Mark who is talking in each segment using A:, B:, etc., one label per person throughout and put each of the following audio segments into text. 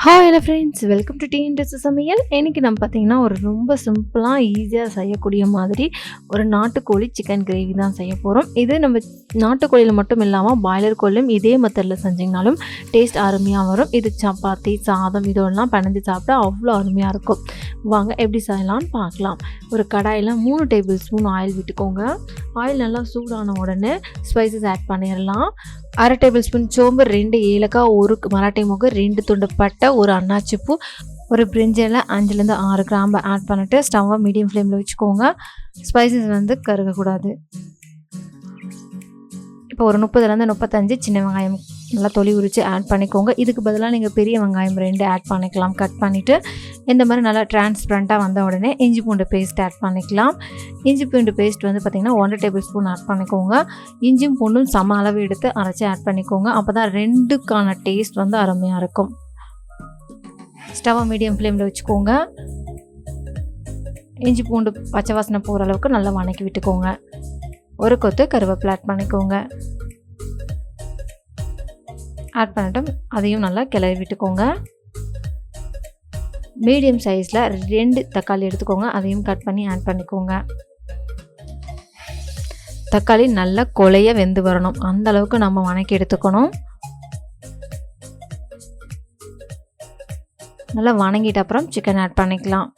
A: Hi hello friends, welcome to TNDS சமையல். இன்றைக்கி நம்ம பார்த்திங்கன்னா ஒரு ரொம்ப சிம்பிளாக ஈஸியாக செய்யக்கூடிய மாதிரி ஒரு நாட்டுக்கோழி சிக்கன் கிரேவி தான் செய்ய போகிறோம். இது நம்ம நாட்டுக்கோழியில் மட்டும் இல்லாமல் பாய்லர் கோழியும் இதே மெத்தடில் செஞ்சிங்கனாலும் டேஸ்ட் அருமையாக வரும். இது சப்பாத்தி, சாதம் இதெல்லாம் பிணைஞ்சு சாப்பிட்டா அவ்வளோ அருமையாக இருக்கும். வாங்க எப்படி செய்யலாம்னு பார்க்கலாம். ஒரு கடாயில் 3 டேபிள் ஸ்பூன் ஆயில் விட்டுக்கோங்க. ஆயில் நல்லா சூடான உடனே ஸ்பைசஸ் ஆட் பண்ணிடலாம். 1/2 டேபிள் ஸ்பூன் சோம்பு, 2 ஏலக்காய், 1 மராட்டி மொக்கு, 2 துண்டு பட்டை, 1 அன்னாச்சிப்பூ, ஒரு பிரிஞ்சில் 5லேருந்து 6 கிராம்பு ஆட் பண்ணிவிட்டு ஸ்டவ்வை மீடியம் ஃப்ளேமில் வச்சுக்கோங்க. ஸ்பைசஸ் கருகக்கூடாது. இப்போ ஒரு 30லேருந்து 35 சின்ன வெங்காயம் நல்லா தொலி உரித்து ஆட் பண்ணிக்கோங்க. இதுக்கு பதிலாக நீங்கள் பெரிய வெங்காயம் 2 ஆட் பண்ணிக்கலாம். கட் பண்ணிவிட்டு இந்த மாதிரி நல்லா டிரான்ஸ்பரண்ட்டாக வந்த உடனே இஞ்சி பூண்டு பேஸ்ட் ஆட் பண்ணிக்கலாம். இஞ்சி பூண்டு பேஸ்ட் பார்த்திங்கன்னா 1 டேபிள் ஸ்பூன் ஆட் பண்ணிக்கோங்க. இஞ்சியும் பூண்டும் சம அளவு எடுத்து அரைச்சி ஆட் பண்ணிக்கோங்க. அப்போ தான் 2க்கான டேஸ்ட் அருமையாக இருக்கும். ஸ்டவ்வை மீடியம் ஃப்ளேமில் வச்சுக்கோங்க. இஞ்சி பூண்டு பச்சை வாசனை போகிற அளவுக்கு நல்லா வணக்கி விட்டுக்கோங்க. ஒரு கொத்து கருவேப்பிலை ஆட் பண்ணிக்கோங்க. ஆட் பண்ணிட்டு அதையும் நல்லா கிளறி விட்டுக்கோங்க. மீடியம் சைஸில் 2 தக்காளி எடுத்துக்கோங்க. அதையும் கட் பண்ணி ஆட் பண்ணிக்கோங்க. தக்காளி நல்லா கொலைய வெந்து வரணும், அந்த அளவுக்கு நம்ம வணக்கி எடுத்துக்கணும். நல்லா வணங்கிட்ட அப்புறம் சிக்கன் ஆட் பண்ணிக்கலாம்.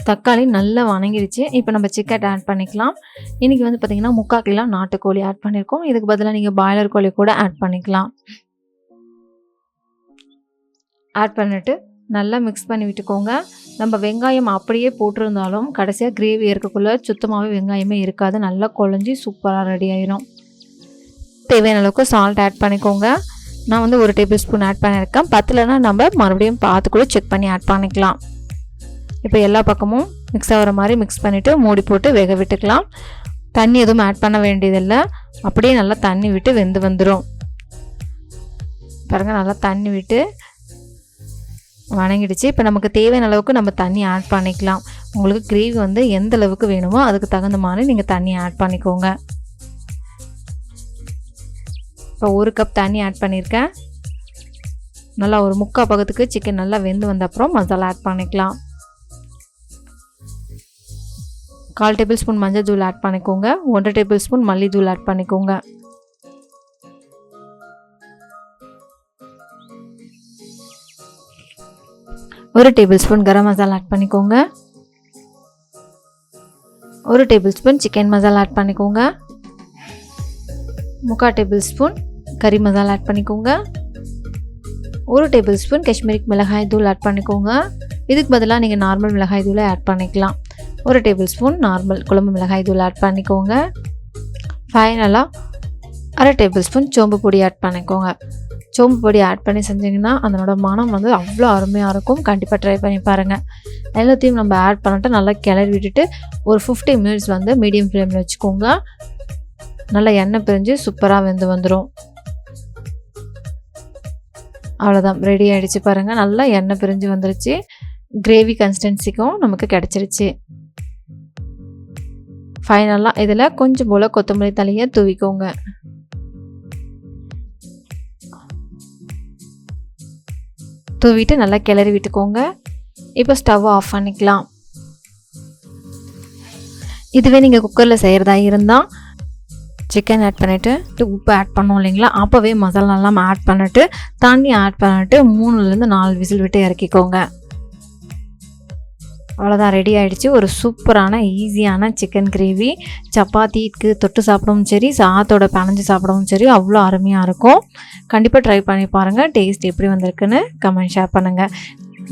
A: தக்காளி நல்லா வணங்கிடுச்சு. இப்போ நம்ம சிக்கன் ஆட் பண்ணிக்கலாம். இன்றைக்கி பார்த்திங்கன்னா 3/4 கிலோ நாட்டுக்கோழி ஆட் பண்ணியிருக்கோம். இதுக்கு பதிலாக நீங்கள் பாய்லர் கோழி கூட ஆட் பண்ணிக்கலாம். ஆட் பண்ணிவிட்டு நல்லா மிக்ஸ் பண்ணி விட்டுக்கோங்க. நம்ம வெங்காயம் அப்படியே போட்டிருந்தாலும் கடைசியாக கிரேவி இருக்கக்குள்ளே சுத்தமாகவே வெங்காயமே இருக்காது. நல்லா குழஞ்சி சூப்பராக ரெடி ஆயிடும். தேவையான அளவுக்கு சால்ட் ஆட் பண்ணிக்கோங்க. நான் 1 டேபிள் ஸ்பூன் ஆட் பண்ணியிருக்கேன். பத்தலைன்னா நம்ம மறுபடியும் பார்த்து கூட செக் பண்ணி ஆட் பண்ணிக்கலாம். இப்போ எல்லா பக்கமும் மிக்ஸ் ஆகிற மாதிரி மிக்ஸ் பண்ணிவிட்டு மூடி போட்டு வேக விட்டுக்கலாம். தண்ணி எதுவும் ஆட் பண்ண வேண்டியதில்லை. அப்படியே நல்லா தண்ணி விட்டு வெந்து வந்துடும். பாருங்கள், நல்லா தண்ணி விட்டு வணங்கிடுச்சு. இப்போ நமக்கு தேவையான அளவுக்கு நம்ம தண்ணி ஆட் பண்ணிக்கலாம். உங்களுக்கு கிரேவி எந்த அளவுக்கு வேணுமோ அதுக்கு தகுந்த மாதிரி நீங்கள் தண்ணி ஆட் பண்ணிக்கோங்க. இப்போ 1 கப் தண்ணி ஆட் பண்ணியிருக்கேன். நல்லா ஒரு 3/4 பக்கத்துக்கு சிக்கன் நல்லா வெந்து வந்த அப்புறம் மசாலா ஆட் பண்ணிக்கலாம். 1/4 டேபிள் ஸ்பூன் மஞ்சள் தூள் ஆட் பண்ணிக்கோங்க. 1 டேபிள் ஸ்பூன் மல்லித்தூள் ஆட் பண்ணிக்கோங்க. ஒரு tablespoon garam masala add பண்ணிக்கோங்க. 1 tablespoon chicken masala add பண்ணிக்கோங்க. 3/4 டேபிள் ஸ்பூன் கறி மசாலா ஆட் பண்ணிக்கோங்க. 1 டேபிள் ஸ்பூன் காஷ்மீரி மிளகாய் தூள் ஆட் பண்ணிக்கோங்க. இதுக்கு பதிலாக நீங்கள் நார்மல் மிளகாய் தூளை ஆட் பண்ணிக்கலாம். 1 டேபிள் ஸ்பூன் நார்மல் குழம்பு மிளகாய் தூள் ஆட் பண்ணிக்கோங்க. ஃபைனலாக 1/2 டேபிள் ஸ்பூன் சோம்பு பொடி ஆட் பண்ணிக்கோங்க. சோம்பு பொடி ஆட் பண்ணி செஞ்சிங்கன்னா அதனோட மனம் அவ்வளோ அருமையாக இருக்கும். கண்டிப்பாக ட்ரை பண்ணி பாருங்கள். எல்லாத்தையும் நம்ம ஆட் பண்ணிட்டு நல்லா கிளறி விட்டுட்டு ஒரு 15 மினிட்ஸ் மீடியம் ஃப்ளேமில் வச்சுக்கோங்க. நல்லா எண்ணெய் பிரிஞ்சு சூப்பராக வெந்து வந்துடும். அவ்வளோதான், ரெடி ஆகிடுச்சு. பாருங்கள், நல்லா எண்ணெய் பிரிஞ்சு வந்துருச்சு. கிரேவி கன்சிஸ்டன்சிக்கும் நமக்கு கிடச்சிருச்சு. ஃபைனலாக இதில் கொஞ்சம் போல் கொத்தமல்லி தழையை தூவிக்கோங்க. தூவிட்டு நல்லா கிளறி விட்டுக்கோங்க. இப்போ ஸ்டவ் ஆஃப் பண்ணிக்கலாம். இதுவே நீங்கள் குக்கரில் செய்கிறதா இருந்தால் சிக்கன் ஆட் பண்ணிவிட்டு உப்பு ஆட் பண்ணோம் இல்லைங்களா, அப்போவே மசாலாலாம் ஆட் பண்ணிவிட்டு தண்ணி ஆட் பண்ணிவிட்டு 3லேருந்து 4 விசில் விட்டு இறக்கிக்கோங்க. அவ்வளோதான், ரெடி ஆகிடுச்சு. ஒரு சூப்பரான ஈஸியான சிக்கன் கிரேவி. சப்பாத்திக்கு தொட்டு சாப்பிடவும் சரி, சாதத்தோட பிணைஞ்சு சாப்பிடவும் சரி, அவ்வளோ அருமையாக இருக்கும். கண்டிப்பாக ட்ரை பண்ணி பாருங்கள். டேஸ்ட் எப்படி வந்திருக்குன்னு கமெண்ட் ஷேர் பண்ணுங்கள்.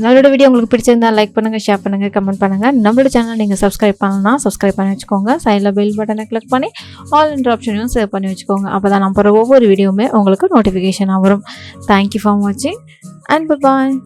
A: நம்மளோட வீடியோ உங்களுக்கு பிடிச்சிருந்தால் லைக் பண்ணுங்கள், ஷேர் பண்ணுங்கள், கமெண்ட் பண்ணுங்கள். நம்மளோட சேனல் நீங்கள் சப்ஸ்கிரைப் பண்ணலாம், சப்ஸ்கிரைப் பண்ணி வச்சுக்கோங்க. சைடில் பெல் பட்டனை கிளிக் பண்ணி ஆல் என்ற ஆப்ஷனையும் சேவ் பண்ணி வச்சுக்கோங்க. அப்போ தான் நம்ம ஒவ்வொரு வீடியோவுமே உங்களுக்கு நோட்டிஃபிகேஷனாக வரும். தேங்க்யூ ஃபார் வாட்சிங் அண்ட் பாய்.